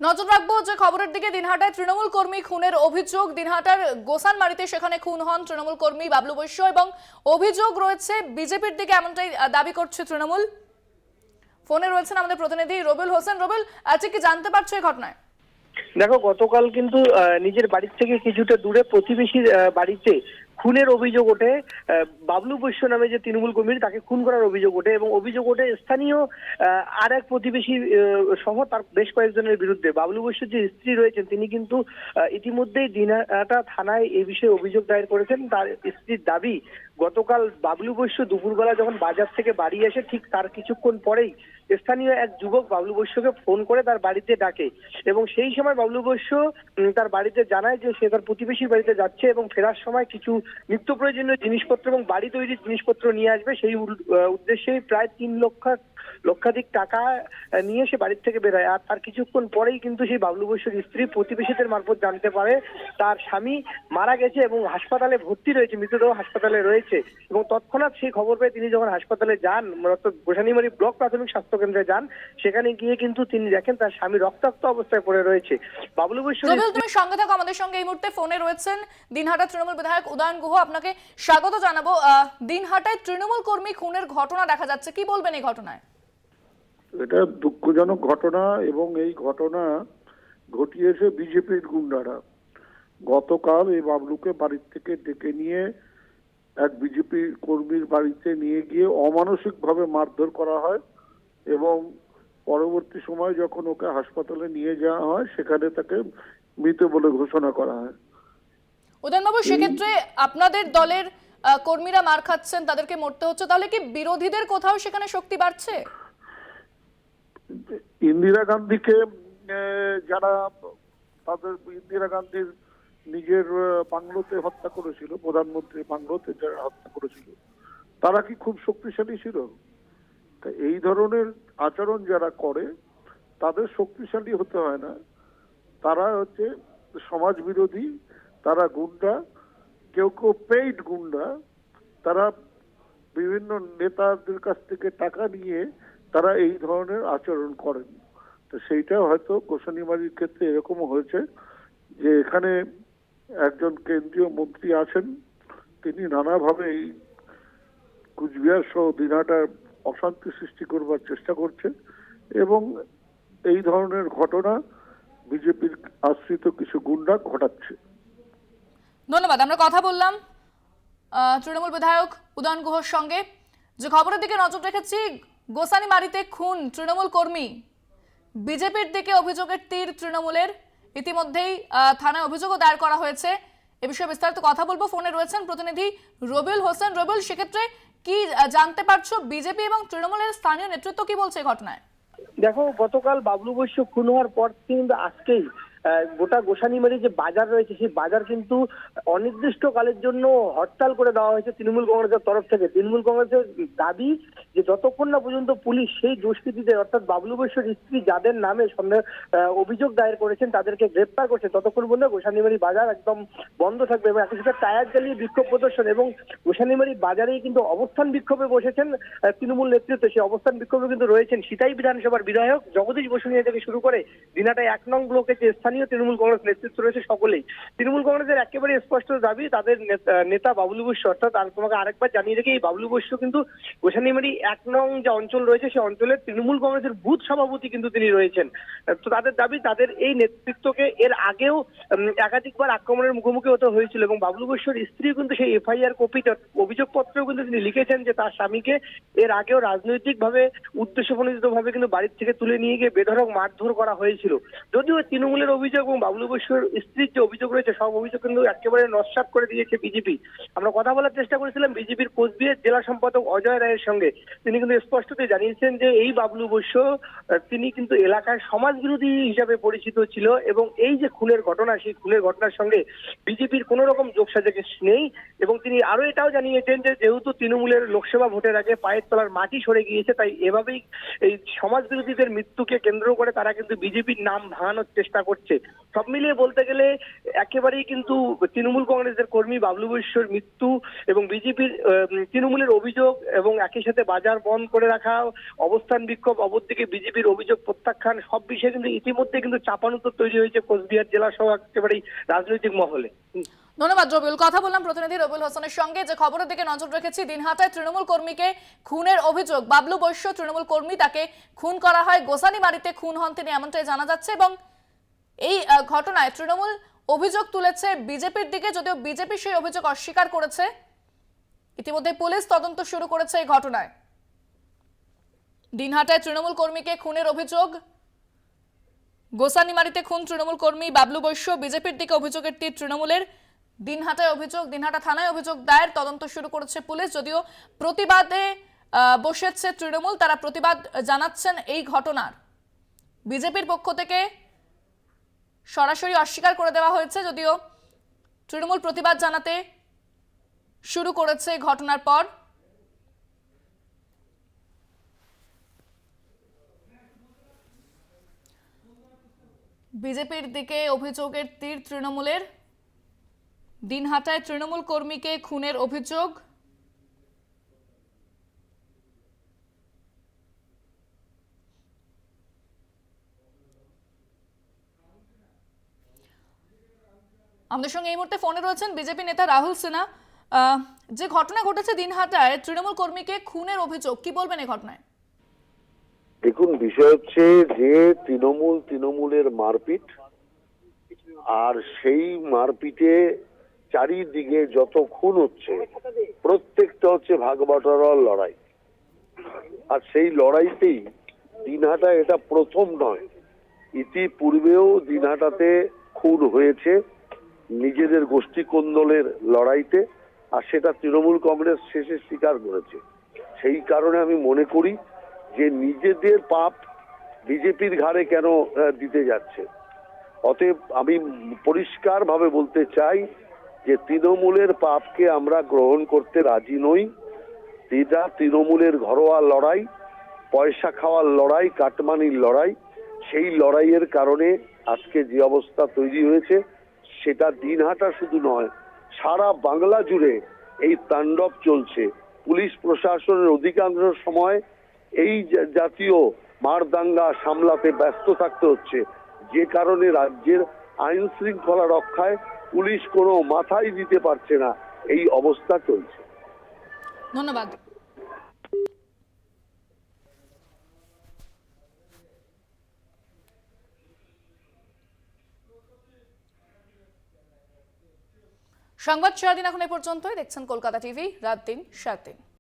নজর রাখবো যে খবরের দিকে। দিনহাটায় তৃণমূল কর্মী খুনের অভিযোগ। দিনহাটার গোসানমারিতে সেখানে খুন হন তৃণমূল কর্মী বাবলু বৈশ্য এবং অভিযোগ রয়েছে বিজেপির দিকে, এমনটাই দাবি করছে তৃণমূল। ফোনে রয়েছেন আমাদের প্রতিনিধি রবিউল হোসেন। রবিউল, আজকে কি জানতে পারছো এই ঘটনায়? দেখো, গতকাল কিন্তু নিজের বাড়ির থেকে কিছুটা দূরে প্রতিবেশীর বাড়িতে খুনের অভিযোগ ওঠে। বাবলু বৈশ্য নামে যে তৃণমূল কর্মী, তাকে খুন করার অভিযোগ ওঠে এবং অভিযোগ ওঠে স্থানীয় আর এক প্রতিবেশী সহ তার বেশ কয়েকজনের বিরুদ্ধে। বাবলু বৈশ্যর যে স্ত্রী রয়েছেন, তিনি কিন্তু ইতিমধ্যেই দিনহাটা থানায় এই বিষয়ে অভিযোগ দায়ের করেছেন। তার স্ত্রীর দাবি, গতকাল বাবলু বৈশ্য দুপুরবেলা যখন বাজার থেকে বাড়ি আসে, ঠিক তার কিছুক্ষণ পরেই স্থানীয় এক যুবক বাবলু বৈশ্যকে ফোন করে তার বাড়িতে ডাকে এবং সেই সময় বাবলু বৈশ্য তার বাড়িতে জানায় যে সে তার প্রতিবেশীর বাড়িতে যাচ্ছে এবং ফেরার সময় কিছু নিত্য প্রয়োজনীয় জিনিসপত্র এবং বাড়ি তৈরির জিনিসপত্র নিয়ে আসবে। সেই উদ্দেশ্যেই প্রায় 3 লক্ষাধিক টাকা নিয়ে সে বাড়ির থেকে বেরোয়। আর তার কিছুক্ষণ পরেই কিন্তু সেই বাবলু বৈশ্যর স্ত্রী প্রতিবেশীদের মারফত জানতে পারে তার স্বামী মারা গেছে এবং হাসপাতালে ভর্তি রয়েছে, মৃতদেহ হাসপাতালে রয়েছে। এবং তৎক্ষণাৎ সেই খবর পেয়ে তিনি যখন হাসপাতালে যান, অর্থাৎ গোসানিমারী ব্লক প্রাথমিক স্বাস্থ্য কেন্দ্রে যান, সেখানে গিয়ে কিন্তু তিনি দেখেন তার স্বামী রক্তাক্ত অবস্থায় পড়ে রয়েছে। বাবলু বৈশ্য, রবিউল, তুমি সঙ্গে থাকো আমাদের সঙ্গে। এই মুহূর্তে ফোনে রয়েছেন দিনহাটা তৃণমূল বিধায়ক উদয়ন গুহ। আপনাকে স্বাগত জানাবো। দিনহাটায় তৃণমূল কর্মী খুনের ঘটনা দেখা যাচ্ছে, কি বলবেন এই ঘটনায়? এটা দুঃখজনক ঘটনা এবং এই ঘটনা ঘটিয়েছে বিজেপির গুন্ডারা। গতকাল এই বাবলুকে বাড়ির থেকে ডেকে নিয়ে এক বিজেপি কর্মীর বাড়িতে নিয়ে গিয়ে অমানসিকভাবে মারধর করা হয় এবং পরবর্তী সময় যখন ওকে হাসপাতালে নিয়ে যাওয়া হয়, সেখানে তাকে মৃত বলে ঘোষণা করা হয়। উদয়নবাবু, সেক্ষেত্রে আপনাদের দলের কর্মীরা মার খাচ্ছেন, তাদেরকে মরতে হচ্ছে, তাহলে কি বিরোধীদের কোথাও সেখানে শক্তি বাড়ছে? ইন্দিরা গান্ধীকে যারা তাদের ইন্দিরা গান্ধীর নিজের বাংলোতে হত্যা করেছিল, প্রধানমন্ত্রী বাংলোতে যারা হত্যা করেছিল, তারা কি খুব শক্তিশালী ছিল? তা এই ধরনের আচরণ যারা করে তাদের শক্তিশালী হতে হয় না, তারা হচ্ছে সমাজ বিরোধী, তারা গুন্ডা, কেউ কেউ পেইড গুন্ডা। তারা বিভিন্ন নেতাদের কাছ থেকে টাকা নিয়ে তারা এই ধরনের আচরণ করেন। তো সেইটা হয়তো গোসানিমারির ক্ষেত্রে এরকমও হয়েছে যে এখানে একজন কেন্দ্রীয় মন্ত্রী আছেন, তিনি নানাভাবে এই কুচবিহার সহ দিনহাটার অশান্তি সৃষ্টি করবার চেষ্টা করছে এবং এই ধরনের ঘটনা বিজেপির আশ্রিত কিছু গুন্ডা ঘটাচ্ছে। ধন্যবাদ। আমরা কথা বললাম তৃণমূল বিধায়ক উদয়ন গুহর সঙ্গে। যে খবরের দিকে নজর রেখেছি, গোসানিমারিতে খুন তৃণমূল কর্মী, বিজেপির দিকে অভিযোগের তীর তৃণমূলের। ইতিমধ্যেই থানায় অভিযোগও দায়ের করা হয়েছে। এ বিষয়ে বিস্তারিত কথা বলবো। ফোনে রয়েছেন প্রতিনিধি রবিউল হোসেন। রবিউল, সেক্ষেত্রে কি জানতে পারছো, বিজেপি এবং তৃণমূলের স্থানীয় নেতৃত্ব কি বলছে এই ঘটনায়? দেখো, গতকাল বাবলু বৈশ্য খুন হওয়ার পর কিন্তু আজকেই গোটা গোসানিমারী যে বাজার রয়েছে, সেই বাজার কিন্তু অনির্দিষ্টকালের জন্য হরতাল করে দেওয়া হয়েছে তৃণমূল কংগ্রেসের তরফ থেকে। তৃণমূল কংগ্রেসের দাবি যে যতক্ষণ না পর্যন্ত পুলিশ সেই দুষ্কৃতীদের, অর্থাৎ বাবলু বৈশ্যর স্ত্রী যাদের নামে অভিযোগ দায়ের করেছেন, তাদেরকে গ্রেপ্তার করছে, ততক্ষণ পর্যন্ত গোসানিমারী বাজার একদম বন্ধ থাকবে। এবং একই সাথে টায়ার জ্বালিয়ে বিক্ষোভ প্রদর্শন এবং গোসানিমারী বাজারেই কিন্তু অবস্থান বিক্ষোভে বসেছেন তৃণমূল নেতৃত্ব। সেই অবস্থান বিক্ষোভে কিন্তু রয়েছেন সিতাই বিধানসভার বিধায়ক জগদীশ বসুনিয়া থেকে শুরু করে দিনহাটায় 1 নং ব্লকের যে স্থানীয় তৃণমূল কংগ্রেস নেতৃত্ব রয়েছে, সকলেই। তৃণমূল কংগ্রেসের একেবারে স্পষ্ট দাবি, তাদের নেতা বাবলু বৈশ্য, অর্থাৎ তোমাকে আরেকবার জানিয়ে রেখে, এই বাবলু বৈশ্য কিন্তু গোসানিমারী 1 নং যে অঞ্চল রয়েছে, সেই অঞ্চলের তৃণমূল কংগ্রেসের বুথ সভাপতি কিন্তু তিনি রয়েছেন। তো তাদের দাবি, তাদের এই নেতৃত্বকে এর আগেও একাধিকবার আক্রমণের মুখোমুখি হতে হয়েছিল এবং বাবলু বৈশ্যর স্ত্রী কিন্তু সেই এফআইআর কপিতে অভিযোগপত্রেও কিন্তু তিনি লিখেছেন যে তার স্বামীকে এর আগেও রাজনৈতিকভাবে উদ্দেশ্যপ্রণোদিতভাবে কিন্তু বাড়ির থেকে তুলে নিয়ে গিয়ে বেধড়ক মারধর করা হয়েছিল। যদিও তৃণমূলের অভিযোগ এবং বাবলু বৈশ্যর স্ত্রীর যে অভিযোগ রয়েছে, সব অভিযোগ কিন্তু একেবারে নস্যাৎ করে দিয়েছে বিজেপি। আমরা কথা বলার চেষ্টা করেছিলাম বিজেপির কোচবিহার জেলা সম্পাদক অজয় রায়ের সঙ্গে। তিনি কিন্তু স্পষ্টতই জানিয়েছেন যে এই বাবলু বৈশ্য তিনি কিন্তু এলাকায় সমাজ বিরোধী হিসাবে পরিচিত ছিল এবং এই যে খুনের ঘটনা, সেই খুনের ঘটনার সঙ্গে বিজেপির কোনো রকম যোগসাজশ নেই। এবং তিনি আরো এটাও জানিয়েছেন যে যেহেতু তৃণমূলের লোকসভা ভোটের আগে পায়ের তলার মাটি সরে গিয়েছে, তাই এভাবেই এই সমাজ বিরোধীদের মৃত্যুকে কেন্দ্র করে তারা কিন্তু বিজেপির নাম ভাঙানোর চেষ্টা করছে। হচ্ছে। সব মিলিয়ে বলতে গেলে একেবারেই কিন্তু তৃণমূল কংগ্রেসের কর্মী বাবলু বৈশ্যর মৃত্যু এবং বিজেপির তৃণমূলের অভিযোগ এবং একই সাথে বাজার বন্ধ করে রাখা, অবস্থান বিক্ষোভ, অপরদিকে বিজেপির অভিযোগ প্রত্যাখ্যান, সব বিষয়ে কিন্তু ইতিমধ্যে কিন্তু চাপানুতর তৈরি হয়েছে কোচবিহার জেলা সহ একেবারেই রাজনৈতিক মহলে। ধন্যবাদ রবিউল। কথা বললাম প্রতিনিধি রবিউল হোসেনের সঙ্গে। যে খবরের দিকে নজর রেখেছি, দিনহাটায় তৃণমূল কর্মীকে খুনের অভিযোগ। বাবলু বৈশ্য তৃণমূল কর্মী, তাকে খুন করা হয়। গোসানি বাড়িতে খুন হন তিনি, এমনটাই জানা যাচ্ছে। এবং এই ঘটনায় তৃণমূল অভিযোগ তুলেছে বিজেপির দিকে, যদিও বিজেপি সেই অভিযোগ অস্বীকার করেছে। ইতিমধ্যে পুলিশ তদন্ত শুরু করেছে এই ঘটনায়। দিনহাটায় তৃণমূল কর্মীকে খুনের অভিযোগ, গোসানিমারিতে খুন তৃণমূল কর্মী বাবলু বৈশ্য। বিজেপির দিকে অভিযোগের তীর তৃণমূলের। দিনহাটায় অভিযোগ, দিনহাটা থানায় অভিযোগ দায়ের, তদন্ত শুরু করেছে পুলিশ। যদিও প্রতিবাদে বসেছে তৃণমূল, তারা প্রতিবাদ জানাচ্ছেন এই ঘটনার। বিজেপির পক্ষ থেকে সরাসরি অস্বীকার করে দেওয়া হয়েছে, যদিও তৃণমূল প্রতিবাদ জানাতে শুরু করেছে ঘটনার পর। বিজেপির দিকে অভিযোগের তীর তৃণমূলের। দিনহাটায় তৃণমূল কর্মীকে খুনের অভিযোগ। আমাদের সঙ্গে এই মুহূর্তে ফোনে রয়েছেন বিজেপি নেতা রাহুল সিনহা। যে ঘটনা ঘটেছে দিনহাটায় তৃণমূল কর্মীকে খুনের অভিযোগ, কি বলবেন এই ঘটনায়? দেখুন, বিষয় হচ্ছে যে তৃণমূলের মারপিট, আর সেই মারপিটে চারিদিকে যত খুন হচ্ছে প্রত্যেকটা হচ্ছে ভাগবাটোয়ারার লড়াই। আর সেই লড়াইতেই দিনহাটা এটা প্রথম নয়, ইতিপূর্বেও দিনহাটাতে খুন হয়েছে নিজেদের গোষ্ঠী কোন্দলের লড়াইতে, আর সেটা তৃণমূল কংগ্রেস শেষে স্বীকার করেছে। সেই কারণে আমি মনে করি যে নিজেদের পাপ বিজেপির ঘাড়ে কেন দিতে যাচ্ছে। অতএব আমি পরিষ্কারভাবে বলতে চাই যে তৃণমূলের পাপকে আমরা গ্রহণ করতে রাজি নই। এটা তৃণমূলের ঘরোয়া লড়াই, পয়সা খাওয়ার লড়াই, কাটমানির লড়াই। সেই লড়াইয়ের কারণে আজকে যে অবস্থা তৈরি হয়েছে, সেটা দিনহাটা শুধু নয়, সারা বাংলা জুড়ে এই তাণ্ডব চলছে। পুলিশ প্রশাসনের অধিকাংশ সময় এই জাতীয় মারদাঙ্গা সামলাতে ব্যস্ত থাকতে হচ্ছে, যে কারণে রাজ্যের আইন শৃঙ্খলা রক্ষায় পুলিশ কোনো মাথায় দিতে পারছে না, এই অবস্থা চলছে। ধন্যবাদ। সংবাদ সারাদিন এখন এ পর্যন্তই। দেখছেন কলকাতা টিভি, রাত ৩, ৭ দিন।